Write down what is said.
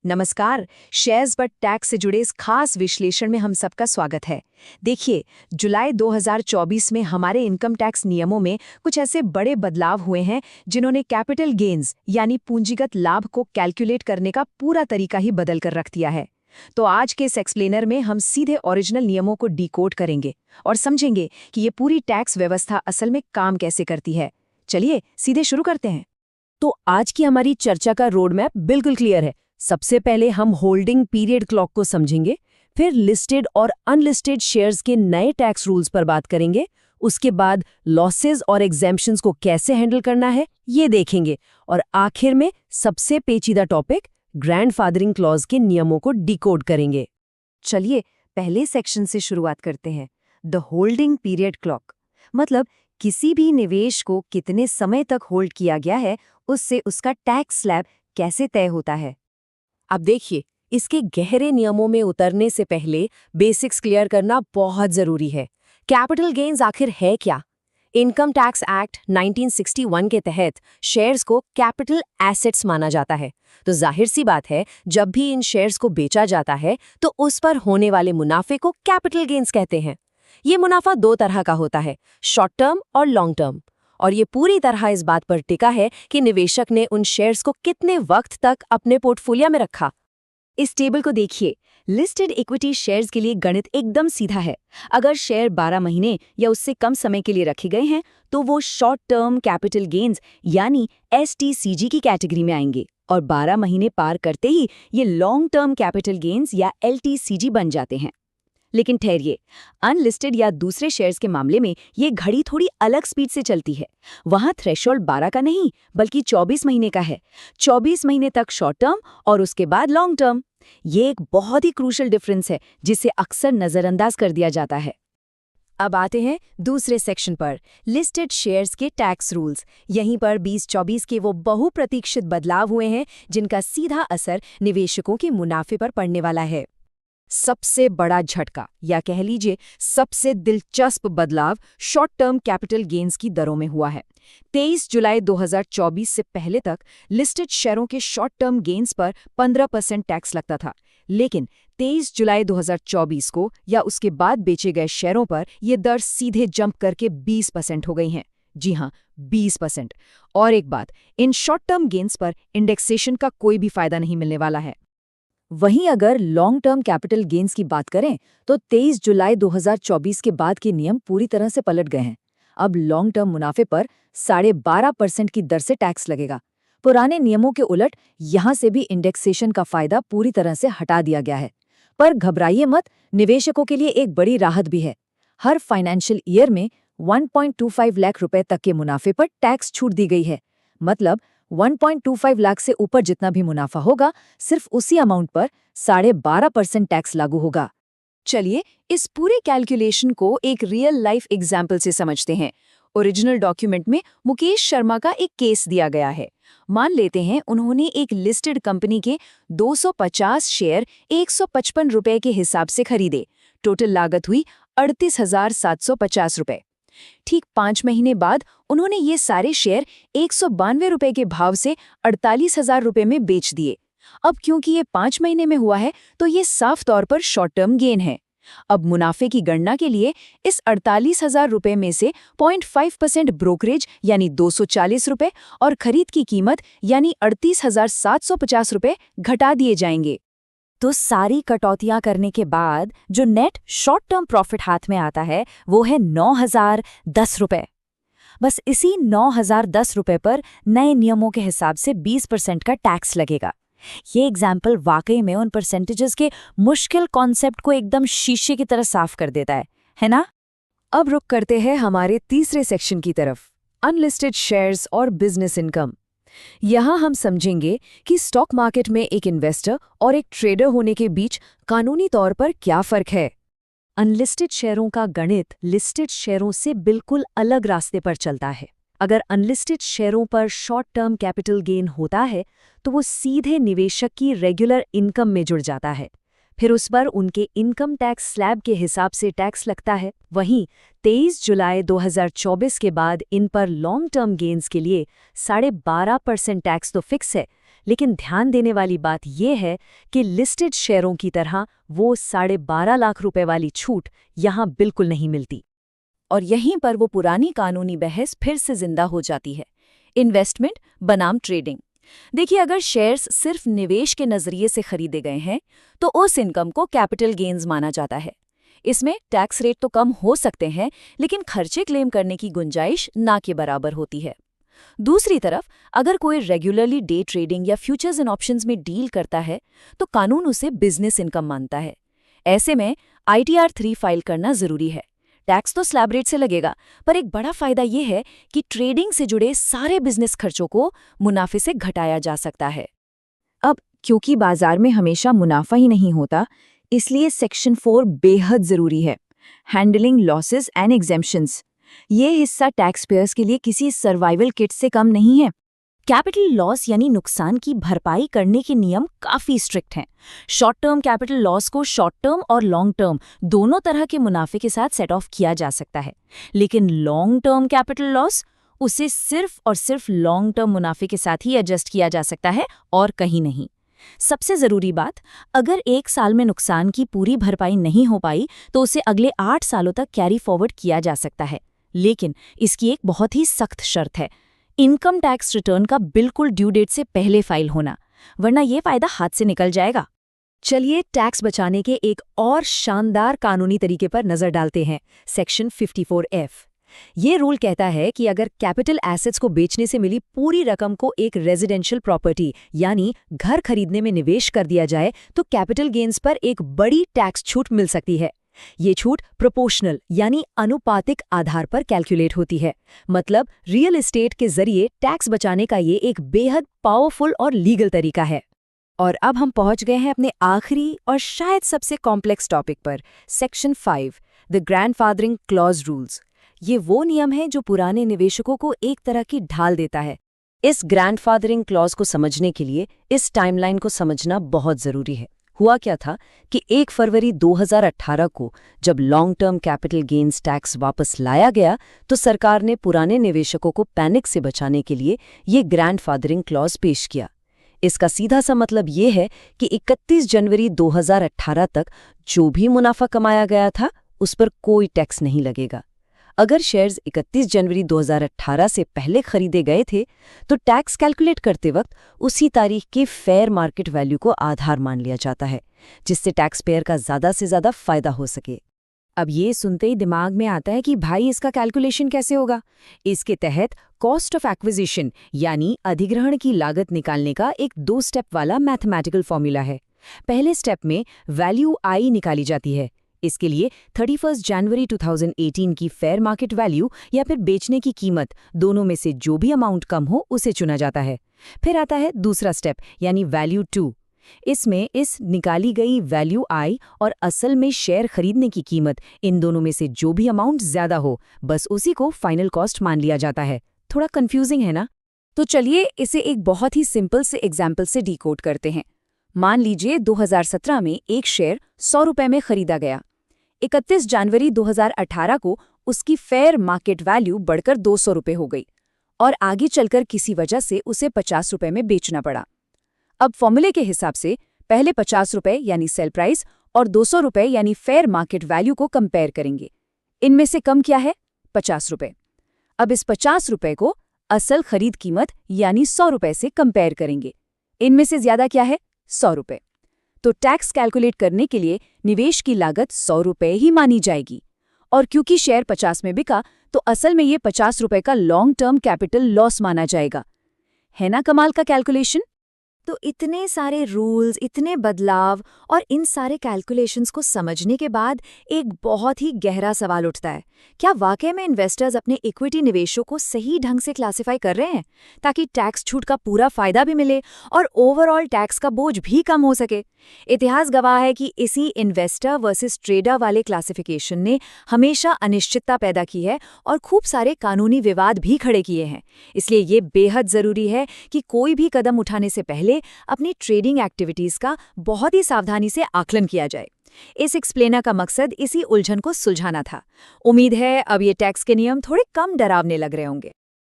नमस्कार। शेयर्स पर टैक्स से जुड़े इस खास विश्लेषण में हम सबका स्वागत है। देखिए, जुलाई 2024 में हमारे इनकम टैक्स नियमों में कुछ ऐसे बड़े बदलाव हुए हैं जिन्होंने कैपिटल गेन्स यानी पूंजीगत लाभ को कैलकुलेट करने का पूरा तरीका ही बदल कर रख दिया है। तो आज के इस एक्सप्लेनर में हम सीधे ओरिजिनल नियमों को डिकोड करेंगे और समझेंगे कि ये पूरी टैक्स व्यवस्था असल में काम कैसे करती है। चलिए सीधे शुरू करते हैं। तो आज की हमारी चर्चा का रोड मैप बिल्कुल क्लियर है। सबसे पहले हम होल्डिंग पीरियड क्लॉक को समझेंगे, फिर लिस्टेड और अनलिस्टेड शेयर्स के नए टैक्स रूल्स पर बात करेंगे, उसके बाद लॉसेस और एग्जेम्पशंस को कैसे हैंडल करना है ये देखेंगे, और आखिर में सबसे पेचीदा टॉपिक ग्रैंडफादरिंग क्लॉज के नियमों को डिकोड करेंगे। चलिए पहले सेक्शन से शुरुआत करते हैं। द होल्डिंग पीरियड क्लॉक मतलब किसी भी निवेश को कितने समय तक होल्ड किया गया है उससे उसका टैक्स स्लैब कैसे तय होता है। अब देखिए, इसके गहरे नियमों में उतरने से पहले बेसिक्स क्लियर करना बहुत जरूरी है। कैपिटल गेन्स आखिर है क्या? इनकम टैक्स एक्ट 1961 के तहत शेयर्स को कैपिटल एसेट्स माना जाता है। तो जाहिर सी बात है, जब भी इन शेयर्स को बेचा जाता है तो उस पर होने वाले मुनाफे को कैपिटल गेन्स कहते हैं। ये मुनाफा दो तरह का होता है, शॉर्ट टर्म और लॉन्ग टर्म, और ये पूरी तरह इस बात पर टिका है कि निवेशक ने उन शेयर्स को कितने वक्त तक अपने पोर्टफोलियो में रखा। इस टेबल को देखिए। लिस्टेड इक्विटी शेयर्स के लिए गणित एकदम सीधा है। अगर शेयर 12 महीने या उससे कम समय के लिए रखे गए हैं तो वो शॉर्ट टर्म कैपिटल गेन्स यानी STCG की कैटेगरी में आएंगे, और 12 महीने पार करते ही ये लॉन्ग टर्म कैपिटल गेन्स या LTCG बन जाते हैं। लेकिन ठहरिए, अनलिस्टेड या दूसरे शेयर्स के मामले में ये घड़ी थोड़ी अलग स्पीड से चलती है। वहां थ्रेशोल्ड 12 का नहीं बल्कि 24 महीने का है। 24 महीने तक शॉर्ट टर्म और उसके बाद लॉन्ग टर्म। ये एक बहुत ही क्रूशल डिफरेंस है जिसे अक्सर नजरअंदाज कर दिया जाता है। अब आते हैं दूसरे सेक्शन पर, लिस्टेड शेयर्स के टैक्स रूल्स। यहीं पर 2024 के वो बहुप्रतीक्षित बदलाव हुए हैं जिनका सीधा असर निवेशकों के मुनाफे पर पड़ने वाला है। सबसे बड़ा झटका या कह लीजिए सबसे दिलचस्प बदलाव शॉर्ट टर्म कैपिटल गेन्स की दरों में हुआ है। 23 जुलाई 2024 से पहले तक लिस्टेड शेयरों के शॉर्ट टर्म गेन्स पर 15% टैक्स लगता था, लेकिन 23 जुलाई 2024 को या उसके बाद बेचे गए शेयरों पर यह दर सीधे जंप करके 20% हो गई हैं। जी हां, 20%। और एक बात, इन शॉर्ट टर्म गेन्स पर इंडेक्सेशन का कोई भी फायदा नहीं मिलने वाला है। वहीं अगर लॉन्ग टर्म कैपिटल गेन्स की बात करें तो 23 जुलाई 2024 के बाद के नियम पूरी तरह से पलट गए हैं। अब लॉन्ग टर्म मुनाफे पर 12.5% की दर से टैक्स लगेगा। पुराने नियमों के उलट यहां से भी इंडेक्सेशन का फायदा पूरी तरह से हटा दिया गया है। पर घबराइए मत, निवेशकों के लिए एक बड़ी राहत भी है। हर फाइनेंशियल ईयर में 1.25 लाख रुपए तक के मुनाफे पर टैक्स छूट दी गई है। मतलब 1.25 लाख से ऊपर जितना भी मुनाफा होगा, सिर्फ उसी अमाउंट पर 12.5% टैक्स लागू होगा। चलिए इस पूरे कैलकुलेशन को एक रियल लाइफ एग्जाम्पल से समझते हैं। ओरिजिनल डॉक्यूमेंट में मुकेश शर्मा का एक केस दिया गया है। मान लेते हैं उन्होंने एक लिस्टेड कंपनी के 250 शेयर 155 रुपए के हिसाब से खरीदे। टोटल लागत हुई 38,750 रुपए। ठीक 5 महीने बाद उन्होंने ये सारे शेयर 192 रुपए के भाव से 48,000 रुपए में बेच दिए। अब क्योंकि ये 5 महीने में हुआ है तो ये साफ तौर पर शॉर्ट टर्म गेन है। अब मुनाफे की गणना के लिए इस 48,000 रुपए में से 0.5% ब्रोकरेज यानी 240 रुपए और खरीद की कीमत यानी 38,750 रुपए घटा दिए जाएंगे। तो सारी कटौतियां करने के बाद जो नेट शॉर्ट टर्म प्रॉफिट हाथ में आता है वो है 9,010 रुपए। बस इसी 9,010 रुपए पर नए नियमों के हिसाब से 20% का टैक्स लगेगा। ये एग्जाम्पल वाकई में उन परसेंटेजेस के मुश्किल कॉन्सेप्ट को एकदम शीशे की तरह साफ कर देता है ना? अब रुक करते हैं हमारे तीसरे सेक्शन की तरफ, अनलिस्टेड शेयर्स और बिजनेस इनकम। यहाँ हम समझेंगे कि स्टॉक मार्केट में एक इन्वेस्टर और एक ट्रेडर होने के बीच कानूनी तौर पर क्या फर्क है। अनलिस्टेड शेयरों का गणित लिस्टेड शेयरों से बिल्कुल अलग रास्ते पर चलता है। अगर अनलिस्टेड शेयरों पर शॉर्ट टर्म कैपिटल गेन होता है तो वो सीधे निवेशक की रेगुलर इनकम में जुड़ जाता है। फिर उस पर उनके इनकम टैक्स स्लैब के हिसाब से टैक्स लगता है। वहीं 23 जुलाई 2024 के बाद इन पर लॉन्ग टर्म गेन्स के लिए 12.5% टैक्स तो फिक्स है, लेकिन ध्यान देने वाली बात यह है कि लिस्टेड शेयरों की तरह वो 12.5 लाख रुपए वाली छूट यहाँ बिल्कुल नहीं मिलती। और यहीं पर वो पुरानी कानूनी बहस फिर से जिंदा हो जाती है, इन्वेस्टमेंट बनाम ट्रेडिंग। देखिए, अगर शेयर्स सिर्फ निवेश के नजरिए से खरीदे गए हैं तो उस इनकम को कैपिटल गेन्स माना जाता है। इसमें टैक्स रेट तो कम हो सकते हैं, लेकिन खर्चे क्लेम करने की गुंजाइश ना के बराबर होती है। दूसरी तरफ, अगर कोई रेगुलरली डे ट्रेडिंग या फ्यूचर्स एंड ऑप्शंस में डील करता है तो कानून उसे बिजनेस इनकम मानता है। ऐसे में ITR 3 फाइल करना जरूरी है। टैक्स तो स्लैब रेट से लगेगा, पर एक बड़ा फायदा यह है कि ट्रेडिंग से जुड़े सारे बिजनेस खर्चों को मुनाफे से घटाया जा सकता है। अब क्योंकि बाजार में हमेशा मुनाफा ही नहीं होता, इसलिए सेक्शन 4 बेहद जरूरी है, हैंडलिंग लॉसेस एंड एग्जेम्पशंस। ये हिस्सा टैक्स पेयर्स के लिए किसी सर्वाइवल किट से कम नहीं है। कैपिटल लॉस यानी नुकसान की भरपाई करने के नियम काफी स्ट्रिक्ट हैं। शॉर्ट टर्म कैपिटल लॉस को शॉर्ट टर्म और लॉन्ग टर्म दोनों तरह के मुनाफे के साथ सेट ऑफ किया जा सकता है, लेकिन लॉन्ग टर्म कैपिटल लॉस उसे सिर्फ और सिर्फ लॉन्ग टर्म मुनाफे के साथ ही एडजस्ट किया जा सकता है और कहीं नहीं। सबसे जरूरी बात, अगर 1 साल में नुकसान की पूरी भरपाई नहीं हो पाई तो उसे अगले 8 सालों तक कैरी फॉरवर्ड किया जा सकता है, लेकिन इसकी एक बहुत ही सख्त शर्त है, इनकम टैक्स रिटर्न का बिल्कुल ड्यू डेट से पहले फाइल होना, वरना ये फायदा हाथ से निकल जाएगा। चलिए टैक्स बचाने के एक और शानदार कानूनी तरीके पर नजर डालते हैं, सेक्शन 54F। ये रूल कहता है कि अगर कैपिटल एसेट्स को बेचने से मिली पूरी रकम को एक रेजिडेंशियल प्रॉपर्टी यानी घर खरीदने में निवेश कर दिया जाए तो कैपिटल गेन्स पर एक बड़ी टैक्स छूट मिल सकती है। ये छूट प्रोपोर्शनल यानी अनुपातिक आधार पर कैलकुलेट होती है। मतलब रियल एस्टेट के जरिए टैक्स बचाने का ये एक बेहद पावरफुल और लीगल तरीका है। और अब हम पहुंच गए हैं अपने आखिरी और शायद सबसे कॉम्प्लेक्स टॉपिक पर, section 5, the grandfathering clause rules. ये वो नियम है जो पुराने निवेशकों को एक तरह की ढाल देता है। इस ग्रैंडफादरिंग क्लॉज को समझने के लिए इस टाइमलाइन को समझना बहुत जरूरी है। हुआ क्या था कि 1 फरवरी 2018 को जब long term capital gains tax वापस लाया गया तो सरकार ने पुराने निवेशकों को पैनिक से बचाने के लिए ये ग्रैंडफादरिंग क्लॉज पेश किया। इसका सीधा सा मतलब ये है कि 31 जनवरी 2018 तक जो भी मुनाफा कमाया गया था उस पर कोई टैक्स नहीं लगेगा। अगर शेयर्स 31 जनवरी 2018 से पहले खरीदे गए थे तो टैक्स कैलकुलेट करते वक्त उसी तारीख के फेयर मार्केट वैल्यू को आधार मान लिया जाता है, जिससे टैक्स पेयर का ज़्यादा से ज़्यादा फायदा हो सके। अब ये सुनते ही दिमाग में आता है कि भाई इसका कैलकुलेशन कैसे होगा। इसके तहत कॉस्ट ऑफ एक्विजिशन यानी अधिग्रहण की लागत निकालने का एक 2 स्टेप वाला मैथमेटिकल फॉर्मूला है। पहले स्टेप में वैल्यू आई निकाली जाती है। इसके लिए 31 जनवरी 2018 की फेयर मार्केट वैल्यू या फिर बेचने की कीमत, दोनों में से जो भी अमाउंट कम हो उसे चुना जाता है। फिर आता है दूसरा स्टेप यानी वैल्यू 2। इसमें इस निकाली गई वैल्यू आई और असल में शेयर खरीदने की कीमत, इन दोनों में से जो भी अमाउंट ज्यादा हो बस उसी को फाइनल कॉस्ट मान लिया जाता है। थोड़ा कंफ्यूजिंग है ना? तो चलिए इसे एक बहुत ही सिंपल से एग्जाम्पल से डिकोड करते हैं। मान लीजिए 2017 में एक शेयर 100 रुपए में खरीदा गया। 31 जनवरी 2018 को उसकी फेयर मार्केट वैल्यू बढ़कर 200 रुपए हो गई और आगे चलकर किसी वजह से उसे 50 रुपए में बेचना पड़ा। अब फॉर्मूले के हिसाब से पहले 50 रुपए यानी सेल प्राइस और 200 रुपए यानी फेयर मार्केट वैल्यू को कंपेयर करेंगे। इनमें से कम क्या है? 50 रुपए। अब इस 50 रुपए को असल खरीद कीमत यानी 100 रुपए से कंपेयर करेंगे। इनमें से ज्यादा क्या है? 100 रुपए। तो टैक्स कैलकुलेट करने के लिए निवेश की लागत 100 रुपए ही मानी जाएगी। और क्योंकि शेयर 50 में बिका तो असल में ये 50 रुपए का लॉन्ग टर्म कैपिटल लॉस माना जाएगा। है ना कमाल का कैलकुलेशन? तो इतने सारे रूल्स, इतने बदलाव और इन सारे कैलकुलेशंस को समझने के बाद एक बहुत ही गहरा सवाल उठता है, क्या वाकई में इन्वेस्टर्स अपने इक्विटी निवेशों को सही ढंग से क्लासिफाई कर रहे हैं ताकि टैक्स छूट का पूरा फायदा भी मिले और ओवरऑल टैक्स का बोझ भी कम हो सके? इतिहास गवाह है कि इसी इन्वेस्टर वर्सेस ट्रेडर वाले क्लासिफिकेशन ने हमेशा अनिश्चितता पैदा की है और खूब सारे कानूनी विवाद भी खड़े किए हैं। इसलिए ये बेहद जरूरी है कि कोई भी कदम उठाने से पहले अपनी ट्रेडिंग एक्टिविटीज का बहुत ही सावधानी से आकलन किया जाए। इस एक्सप्लेनर का मकसद इसी उलझन को सुलझाना था। उम्मीद है अब ये टैक्स के नियम थोड़े कम डरावने लग रहे होंगे।